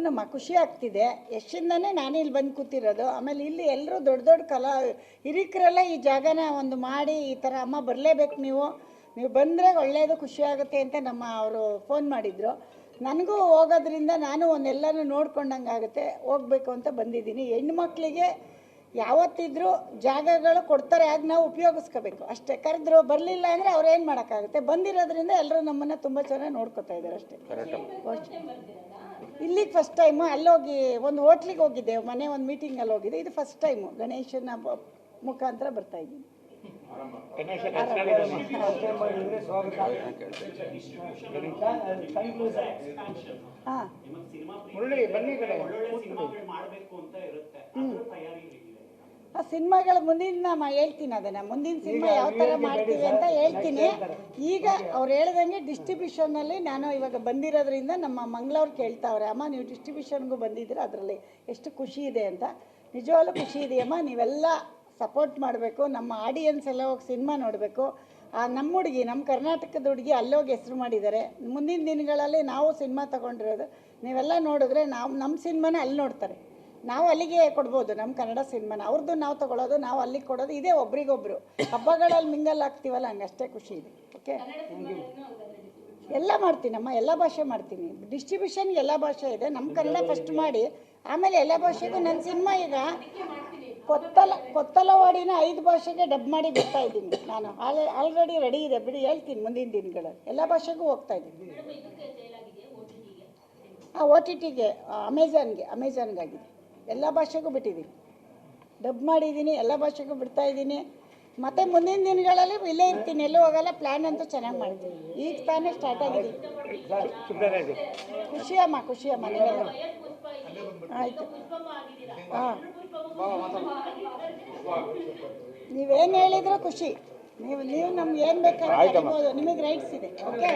ನಮ್ಮ ಖುಷಿ ಆಗ್ತಿದೆ. ಎಷ್ಟಿಂದನೇ ನಾನು ಇಲ್ಲಿ ಬಂದು ಕೂತಿರೋದು. ಆಮೇಲೆ ಇಲ್ಲಿ ಎಲ್ಲರೂ ದೊಡ್ಡ ದೊಡ್ಡ ಹಿರಿಕರೆಲ್ಲ ಈ ಜಾಗನ ಒಂದು ಮಾಡಿ ಈ ಥರ ಅಮ್ಮ ಬರಲೇಬೇಕು ನೀವು ಬಂದರೆ ಒಳ್ಳೆಯದು, ಖುಷಿ ಆಗುತ್ತೆ ಅಂತ ಅವರು ಫೋನ್ ಮಾಡಿದರು. ನನಗೂ ಹೋಗೋದ್ರಿಂದ ನಾನು ಒಂದೆಲ್ಲನೂ ನೋಡ್ಕೊಂಡಂಗೆ ಆಗುತ್ತೆ, ಹೋಗ್ಬೇಕು ಅಂತ ಬಂದಿದ್ದೀನಿ. ಹೆಣ್ಮಕ್ಳಿಗೆ ಯಾವತ್ತಿದ್ರೂ ಜಾಗಗಳು ಕೊಡ್ತಾರೆ, ಆಗ ನಾವು ಉಪಯೋಗಿಸ್ಕೋಬೇಕು ಅಷ್ಟೇ. ಕರೆದ್ರು ಬರಲಿಲ್ಲ ಅಂದರೆ ಅವ್ರು ಏನು ಮಾಡೋಕ್ಕಾಗುತ್ತೆ. ಬಂದಿರೋದ್ರಿಂದ ಎಲ್ಲರೂ ನಮ್ಮನ್ನು ತುಂಬ ಚೆನ್ನಾಗಿ ನೋಡ್ಕೊತಾ ಇದ್ದಾರೆ ಅಷ್ಟೇ. ಇಲ್ಲಿಗೆ ಫಸ್ಟ್ ಟೈಮು ಅಲ್ಲೋಗಿ ಒಂದು ಹೋಟ್ಲಿಗೆ ಹೋಗಿದ್ದೆ, ಮನೆ ಒಂದು ಮೀಟಿಂಗಲ್ಲಿ ಹೋಗಿದ್ದೆ. ಇದು ಫಸ್ಟ್ ಟೈಮು ಗಣೇಶನ ಮುಖಾಂತರ ಬರ್ತಾ ಇದ್ದೀನಿ. ಆ ಸಿನಿಮಾಗಳ ಮುಂದಿನ ಹೇಳ್ತೀನಿ, ಅದನ್ನು ಮುಂದಿನ ಸಿನಿಮಾ ಯಾವ ಥರ ಮಾಡ್ತೀವಿ ಅಂತ ಹೇಳ್ತೀನಿ. ಈಗ ಅವ್ರು ಹೇಳ್ದಂಗೆ ಡಿಸ್ಟ್ರಿಬ್ಯೂಷನಲ್ಲಿ ನಾನು ಇವಾಗ ಬಂದಿರೋದ್ರಿಂದ ನಮ್ಮ ಮಂಗಳವ್ರು ಕೇಳ್ತಾವ್ರೆ, ಅಮ್ಮ ನೀವು ಡಿಸ್ಟ್ರಿಬ್ಯೂಷನ್ಗೂ ಬಂದಿದ್ದೀರ, ಅದರಲ್ಲಿ ಎಷ್ಟು ಖುಷಿ ಇದೆ ಅಂತ. ನಿಜವಾಗ್ಲೂ ಖುಷಿ ಇದೆಯಮ್ಮ, ನೀವೆಲ್ಲ ಸಪೋರ್ಟ್ ಮಾಡಬೇಕು. ನಮ್ಮ ಆಡಿಯನ್ಸ್ ಎಲ್ಲ ಹೋಗಿ ಸಿನಿಮಾ ನೋಡಬೇಕು. ನಮ್ಮ ಹುಡುಗಿ, ನಮ್ಮ ಕರ್ನಾಟಕದ ಹುಡುಗಿ ಅಲ್ಲೋಗಿ ಹೆಸರು ಮಾಡಿದ್ದಾರೆ. ಮುಂದಿನ ದಿನಗಳಲ್ಲಿ ನಾವು ಸಿನಿಮಾ ತೊಗೊಂಡಿರೋದು ನೀವೆಲ್ಲ ನೋಡಿದ್ರೆ ನಮ್ಮ ಸಿನಿಮಾನ ಅಲ್ಲಿ ನೋಡ್ತಾರೆ. ನಾವು ಅಲ್ಲಿಗೆ ಕೊಡ್ಬೋದು ನಮ್ಮ ಕನ್ನಡ ಸಿನಿಮಾನ, ಅವ್ರದ್ದು ನಾವು ತೊಗೊಳೋದು, ನಾವು ಅಲ್ಲಿಗೆ ಕೊಡೋದು. ಇದೇ ಒಬ್ರಿಗೊಬ್ರು ಹಬ್ಬಗಳಲ್ಲಿ ಮಿಂಗಲ್ ಆಗ್ತೀವಲ್ಲ, ಹಂಗಷ್ಟೇ ಖುಷಿ ಇದೆ. ಓಕೆ, ಎಲ್ಲ ಮಾಡ್ತೀನಮ್ಮ, ಎಲ್ಲ ಭಾಷೆ ಮಾಡ್ತೀನಿ. ಡಿಸ್ಟ್ರಿಬ್ಯೂಷನ್ಗೆ ಎಲ್ಲ ಭಾಷೆ ಇದೆ. ನಮ್ಮ ಕನ್ನಡ ಫಸ್ಟ್ ಮಾಡಿ ಆಮೇಲೆ ಎಲ್ಲ ಭಾಷೆಗೂ ನನ್ನ ಸಿನಿಮಾ ಈಗ ಕೊತ್ತಲವಾಡಿನ 5 ಭಾಷೆಗೆ ಡಬ್ ಮಾಡಿ ಬಿಡ್ತಾ ಇದ್ದೀನಿ ನಾನು. ಆಲ್ರೆಡಿ ರೆಡಿ ಇದೆ, ಬಿಡಿ ಹೇಳ್ತೀನಿ ಮುಂದಿನ ದಿನಗಳಲ್ಲಿ. ಎಲ್ಲ ಭಾಷೆಗೂ ಹೋಗ್ತಾ ಇದ್ದೀನಿ. OTTಗೆ ಅಮೆಝಾನ್ಗಾಗಿದೆ. ಎಲ್ಲ ಭಾಷೆಗೂ ಬಿಟ್ಟಿದ್ದೀನಿ, ಡಬ್ ಮಾಡಿದ್ದೀನಿ, ಎಲ್ಲ ಭಾಷೆಗೂ ಬಿಡ್ತಾ ಇದ್ದೀನಿ. ಮತ್ತು ಮುಂದಿನ ದಿನಗಳಲ್ಲಿ ಇಲ್ಲೇ ಇರ್ತೀನಿ, ಎಲ್ಲೂ ಹೋಗಲ್ಲ. ಪ್ಲ್ಯಾನ್ ಅಂತೂ ಚೆನ್ನಾಗಿ ಮಾಡ್ತೀನಿ. ಈಗ ತಾನೇ ಸ್ಟಾರ್ಟ್ ಆಗಿದೆ. ಖುಷಿಯಮ್ಮ ನೀವೆಲ್ಲ ಆಯಿತು. ಹಾಂ, ನೀವೇನು ಹೇಳಿದ್ರು ಖುಷಿ. ನೀವು ನಮ್ಗೆ ಏನು ಬೇಕಾದ್ರೂ ಕರಿಬೋದು, ನಿಮಗೆ ರೈಟ್ಸ್ ಇದೆ. ಓಕೆ.